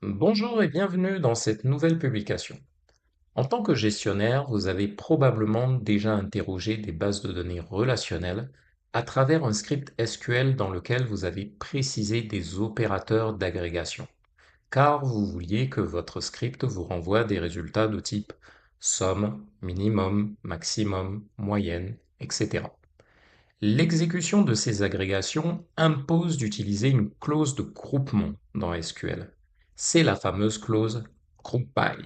Bonjour et bienvenue dans cette nouvelle publication. En tant que gestionnaire, vous avez probablement déjà interrogé des bases de données relationnelles à travers un script SQL dans lequel vous avez précisé des opérateurs d'agrégation, car vous vouliez que votre script vous renvoie des résultats de type somme, minimum, maximum, moyenne, etc. L'exécution de ces agrégations impose d'utiliser une clause de groupement dans SQL. C'est la fameuse clause group by,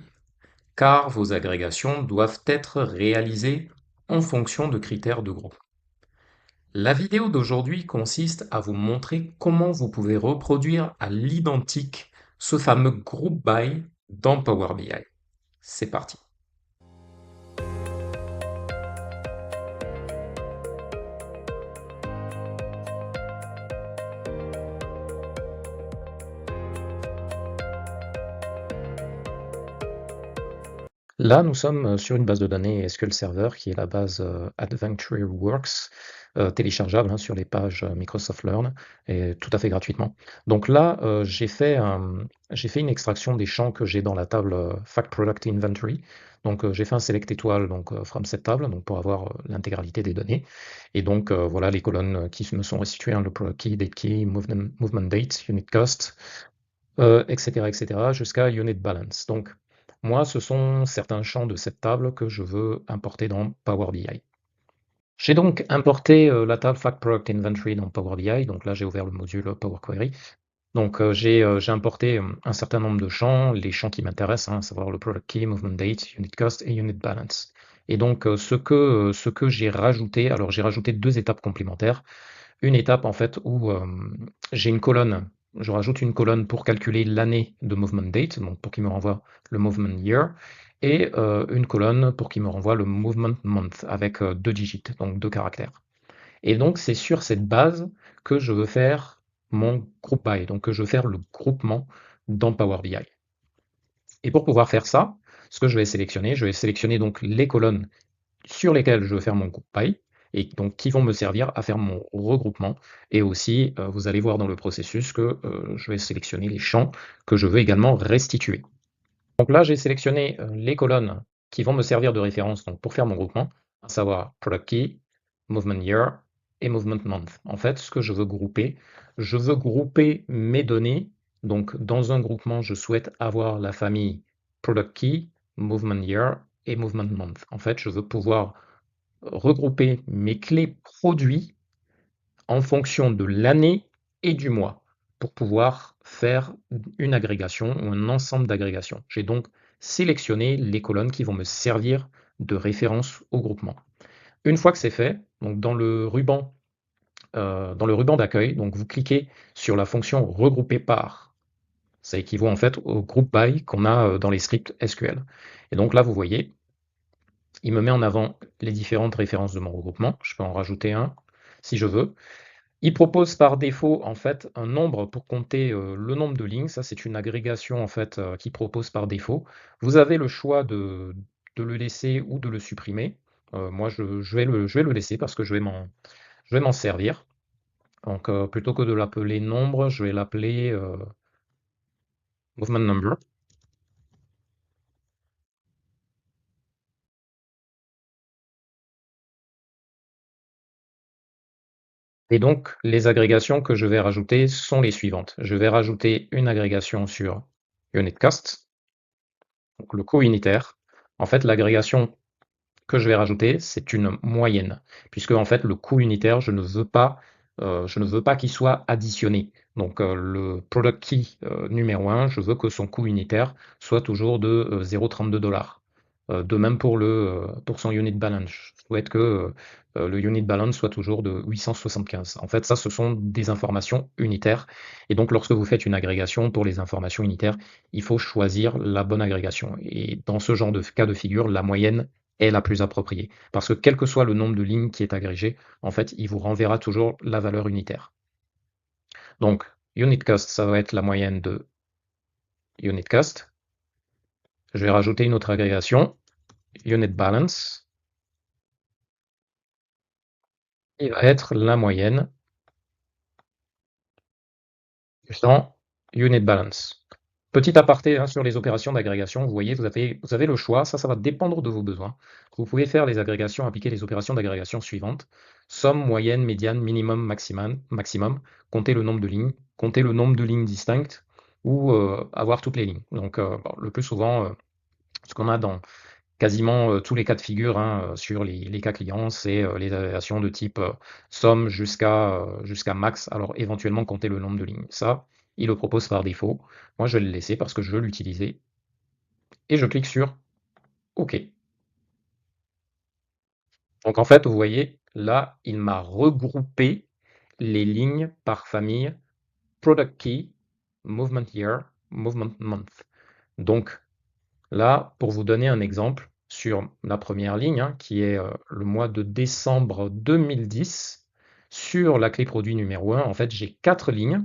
car vos agrégations doivent être réalisées en fonction de critères de groupe. La vidéo d'aujourd'hui consiste à vous montrer comment vous pouvez reproduire à l'identique ce fameux group by dans Power BI. C'est parti. Là, nous sommes sur une base de données SQL Server qui est la base AdventureWorks, téléchargeable sur les pages Microsoft Learn et tout à fait gratuitement. Donc là, j'ai fait une extraction des champs que j'ai dans la table Fact Product Inventory. Donc j'ai fait un select étoile from cette table donc pour avoir l'intégralité des données. Et donc voilà les colonnes qui me sont restituées, le product key, date key, movement date, unit cost, etc., jusqu'à unit balance. Donc, moi, ce sont certains champs de cette table que je veux importer dans Power BI. J'ai donc importé la table Fact Product Inventory dans Power BI. Donc là, j'ai ouvert le module Power Query. Donc j'ai importé un certain nombre de champs, les champs qui m'intéressent, à savoir le product key, movement date, unit cost et unit balance. Et donc ce que j'ai rajouté, alors j'ai rajouté deux étapes complémentaires. Une étape en fait où j'ai une colonne, je rajoute une colonne pour calculer l'année de movement date, donc pour qu'il me renvoie le movement year, et une colonne pour qu'il me renvoie le movement month avec deux digits, donc deux caractères. Et donc c'est sur cette base que je veux faire mon group by, donc que je veux faire le groupement dans Power BI. Et pour pouvoir faire ça, ce que je vais sélectionner donc les colonnes sur lesquels je veux faire mon group by et donc qui vont me servir à faire mon regroupement. Et aussi, vous allez voir dans le processus que je vais sélectionner les champs que je veux également restituer. Donc là, j'ai sélectionné les colonnes qui vont me servir de référence donc, pour faire mon groupement, à savoir product key, movement year et movement month. En fait, ce que je veux grouper mes données. Donc, dans un groupement, je souhaite avoir la famille product key, movement year et movement month. En fait, je veux pouvoir regrouper mes clés produits en fonction de l'année et du mois pour pouvoir faire une agrégation ou un ensemble d'agrégations. J'ai donc sélectionné les colonnes qui vont me servir de référence au groupement. Une fois que c'est fait, donc dans le ruban d'accueil, donc vous cliquez sur la fonction regrouper par. Ça équivaut en fait au group by qu'on a dans les scripts SQL. Et donc là, vous voyez, il me met en avant les différentes références de mon regroupement. Je peux en rajouter un si je veux. Il propose par défaut en fait un nombre pour compter le nombre de lignes. Ça, c'est une agrégation en fait qui propose par défaut. Vous avez le choix de le laisser ou de le supprimer. Moi, je vais le laisser parce que je vais m'en servir. Donc, plutôt que de l'appeler nombre, je vais l'appeler movement number. Et donc, les agrégations que je vais rajouter sont les suivantes. Je vais rajouter une agrégation sur unit cost, donc le coût unitaire. En fait, l'agrégation que je vais rajouter, c'est une moyenne, puisque en fait, le coût unitaire, je ne veux pas qu'il soit additionné. Donc, le product key numéro 1, je veux que son coût unitaire soit toujours de 0,32 $. De même pour son unit balance. Je souhaite que le unit balance soit toujours de 875. En fait, ça, ce sont des informations unitaires. Et donc, lorsque vous faites une agrégation pour les informations unitaires, il faut choisir la bonne agrégation. Et dans ce genre de cas de figure, la moyenne est la plus appropriée. Parce que quel que soit le nombre de lignes qui est agrégé, en fait, il vous renverra toujours la valeur unitaire. Donc, unit cost, ça va être la moyenne de unit cost. Je vais rajouter une autre agrégation, unit balance, qui va être la moyenne dans unit balance. Petit aparté, hein, sur les opérations d'agrégation, vous voyez, vous avez le choix, ça va dépendre de vos besoins. Vous pouvez faire les agrégations, appliquer les opérations d'agrégation suivantes: somme, moyenne, médiane, minimum, maximum, compter le nombre de lignes, compter le nombre de lignes distinctes ou avoir toutes les lignes. Donc, bon, le plus souvent, ce qu'on a dans quasiment tous les cas de figure, hein, sur les cas clients, c'est les agrégations de type somme jusqu'à max, alors éventuellement compter le nombre de lignes. Ça, il le propose par défaut. Moi, je vais le laisser parce que je veux l'utiliser et je clique sur OK. Donc en fait, vous voyez, là, il m'a regroupé les lignes par famille product key, movement year, movement month. Donc là, pour vous donner un exemple, sur la première ligne, hein, qui est le mois de décembre 2010, sur la clé produit numéro 1, en fait, j'ai 4 lignes.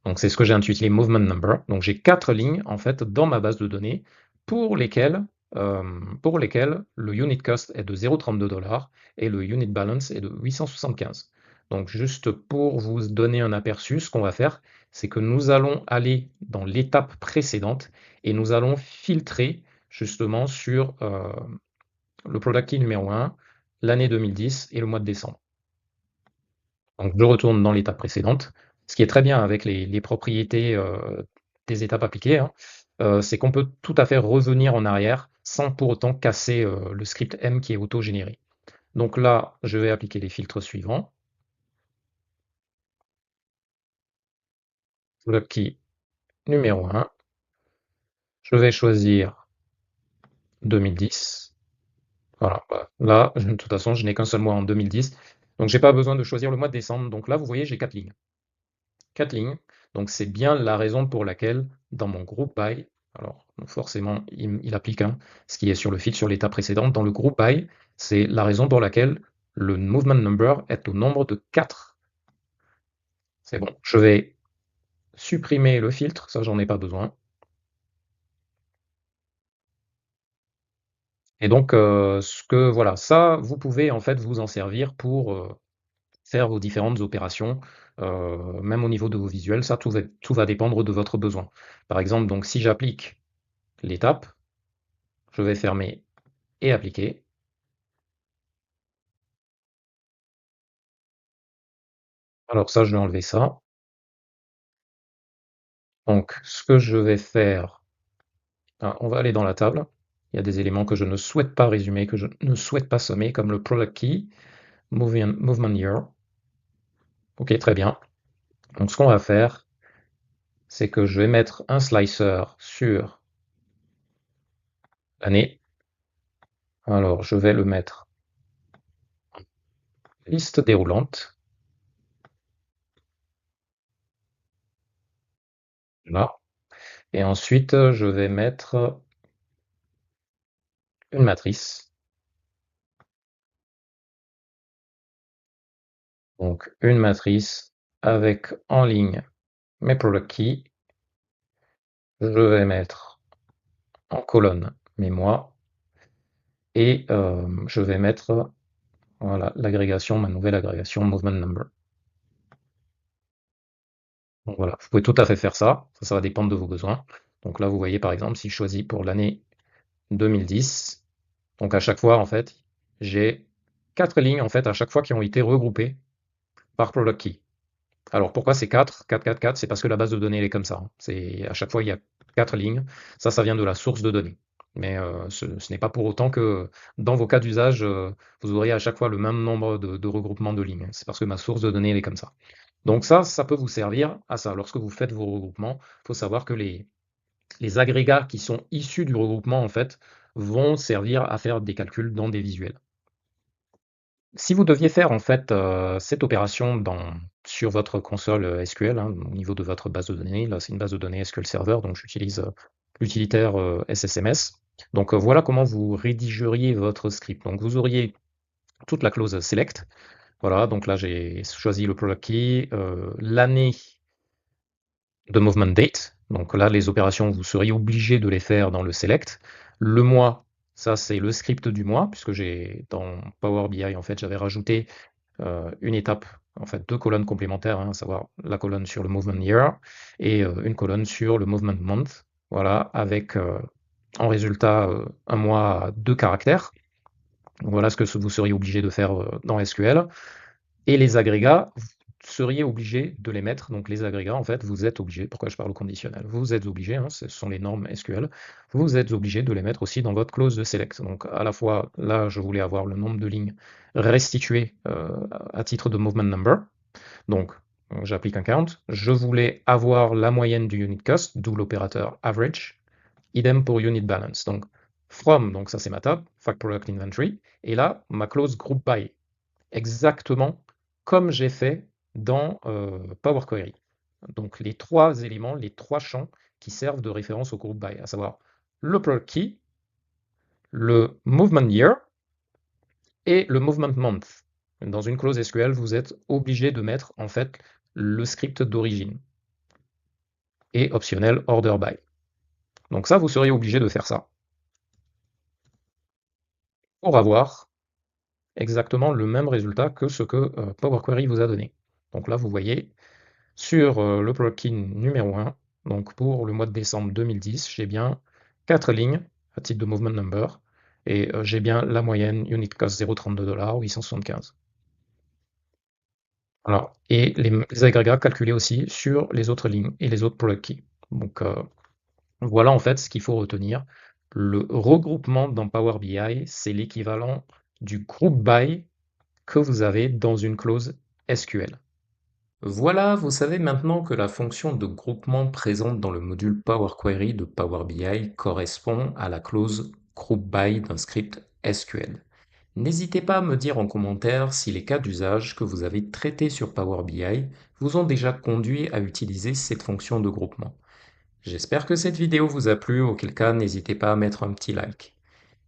Donc c'est ce que j'ai intitulé Movement Number. Donc j'ai 4 lignes en fait dans ma base de données pour lesquelles le unit cost est de 0,32 $ et le unit balance est de 875. Donc juste pour vous donner un aperçu, ce qu'on va faire, c'est que nous allons aller dans l'étape précédente et nous allons filtrer justement sur le product key numéro 1, l'année 2010 et le mois de décembre. Donc je retourne dans l'étape précédente. Ce qui est très bien avec les propriétés des étapes appliquées, hein, c'est qu'on peut tout à fait revenir en arrière sans pour autant casser le script M qui est auto-généré. Donc là, je vais appliquer les filtres suivants. Le key numéro 1, je vais choisir 2010. Voilà, bah, là, de toute façon, je n'ai qu'un seul mois en 2010, donc j'ai pas besoin de choisir le mois de décembre. Donc là, vous voyez, j'ai 4 lignes. 4 lignes. Donc c'est bien la raison pour laquelle dans mon groupe by, alors forcément il applique, hein, ce qui est sur le fil sur l'étape précédente, dans le groupe by, c'est la raison pour laquelle le movement number est au nombre de 4. C'est bon, je vais supprimer le filtre, ça j'en ai pas besoin. Et donc voilà, ça vous pouvez en fait vous en servir pour faire vos différentes opérations, même au niveau de vos visuels, ça tout va dépendre de votre besoin. Par exemple, donc si j'applique l'étape, je vais fermer et appliquer. Alors ça, je vais enlever ça. Donc, ce que je vais faire, on va aller dans la table. Il y a des éléments que je ne souhaite pas résumer, que je ne souhaite pas sommer, comme le product key, movement year. Ok, très bien. Donc, ce qu'on va faire, c'est que je vais mettre un slicer sur l'année. Alors, je vais le mettre en liste déroulante. Là. Et ensuite, je vais mettre une matrice. Donc, une matrice avec en ligne mes product keys. Je vais mettre en colonne mes mois et je vais mettre, voilà, l'agrégation, ma nouvelle agrégation movement number. Donc voilà, vous pouvez tout à fait faire ça, ça va dépendre de vos besoins. Donc là, vous voyez par exemple, si je choisis pour l'année 2010, donc à chaque fois en fait, j'ai 4 lignes en fait à chaque fois qui ont été regroupées par product key. Alors pourquoi c'est 4, 4, 4, 4? C'est parce que la base de données elle est comme ça, hein. C'est à chaque fois il y a 4 lignes. Ça vient de la source de données. Mais ce n'est pas pour autant que dans vos cas d'usage, vous aurez à chaque fois le même nombre de regroupements de lignes. C'est parce que ma source de données elle est comme ça. Donc ça peut vous servir à ça. Lorsque vous faites vos regroupements, il faut savoir que les agrégats qui sont issus du regroupement en fait vont servir à faire des calculs dans des visuels. Si vous deviez faire en fait cette opération sur votre console SQL, hein, au niveau de votre base de données, là c'est une base de données SQL Server, donc j'utilise l'utilitaire SSMS. Donc voilà comment vous rédigeriez votre script. Donc vous auriez toute la clause select. Voilà, donc là j'ai choisi le product key, l'année de movement date. Donc là, les opérations, vous seriez obligé de les faire dans le select. Le mois, ça c'est le script du mois, puisque j'ai dans Power BI, en fait, j'avais rajouté une étape en fait 2 colonnes complémentaires, hein, à savoir la colonne sur le movement year et une colonne sur le movement month. Voilà, avec en résultat un mois à 2 caractères. Voilà ce que vous seriez obligé de faire dans SQL. Et les agrégats, vous seriez obligé de les mettre. Donc les agrégats, en fait, vous êtes obligé, pourquoi je parle au conditionnel? Vous êtes obligé, hein, ce sont les normes SQL, vous êtes obligé de les mettre aussi dans votre clause de select. Donc à la fois, là, je voulais avoir le nombre de lignes restituées à titre de movement number. Donc j'applique un count. Je voulais avoir la moyenne du unit cost, d'où l'opérateur average. Idem pour unit balance. Donc from, donc ça c'est ma table, fact product inventory. Et là, ma clause group by, exactement comme j'ai fait dans Power Query. Donc les trois éléments, les trois champs qui servent de référence au group by, à savoir le product key, le movement year et le movement month. Dans une clause SQL, vous êtes obligé de mettre en fait le script d'origine et optionnel order by. Donc ça, vous seriez obligé de faire ça pour avoir exactement le même résultat que ce que Power Query vous a donné. Donc là, vous voyez, sur le plugin numéro 1, donc pour le mois de décembre 2010, j'ai bien 4 lignes à titre de movement number, et j'ai bien la moyenne unit cost 0,32 $, 875. Alors, et les agrégats calculés aussi sur les autres lignes et les autres product keys. Donc voilà en fait ce qu'il faut retenir. Le regroupement dans Power BI, c'est l'équivalent du group by que vous avez dans une clause SQL. Voilà, vous savez maintenant que la fonction de groupement présente dans le module Power Query de Power BI correspond à la clause group by d'un script SQL. N'hésitez pas à me dire en commentaire si les cas d'usage que vous avez traités sur Power BI vous ont déjà conduit à utiliser cette fonction de groupement. J'espère que cette vidéo vous a plu, auquel cas n'hésitez pas à mettre un petit like.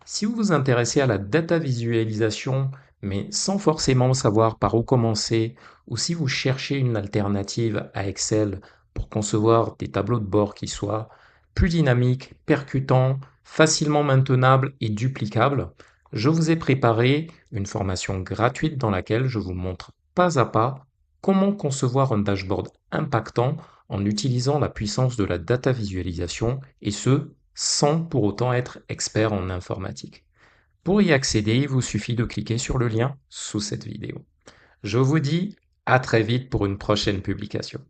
Si vous vous intéressez à la data visualisation, mais sans forcément savoir par où commencer, ou si vous cherchez une alternative à Excel pour concevoir des tableaux de bord qui soient plus dynamiques, percutants, facilement maintenables et duplicables, je vous ai préparé une formation gratuite dans laquelle je vous montre pas à pas comment concevoir un dashboard impactant en utilisant la puissance de la data visualisation, et ce, sans pour autant être expert en informatique. Pour y accéder, il vous suffit de cliquer sur le lien sous cette vidéo. Je vous dis à très vite pour une prochaine publication.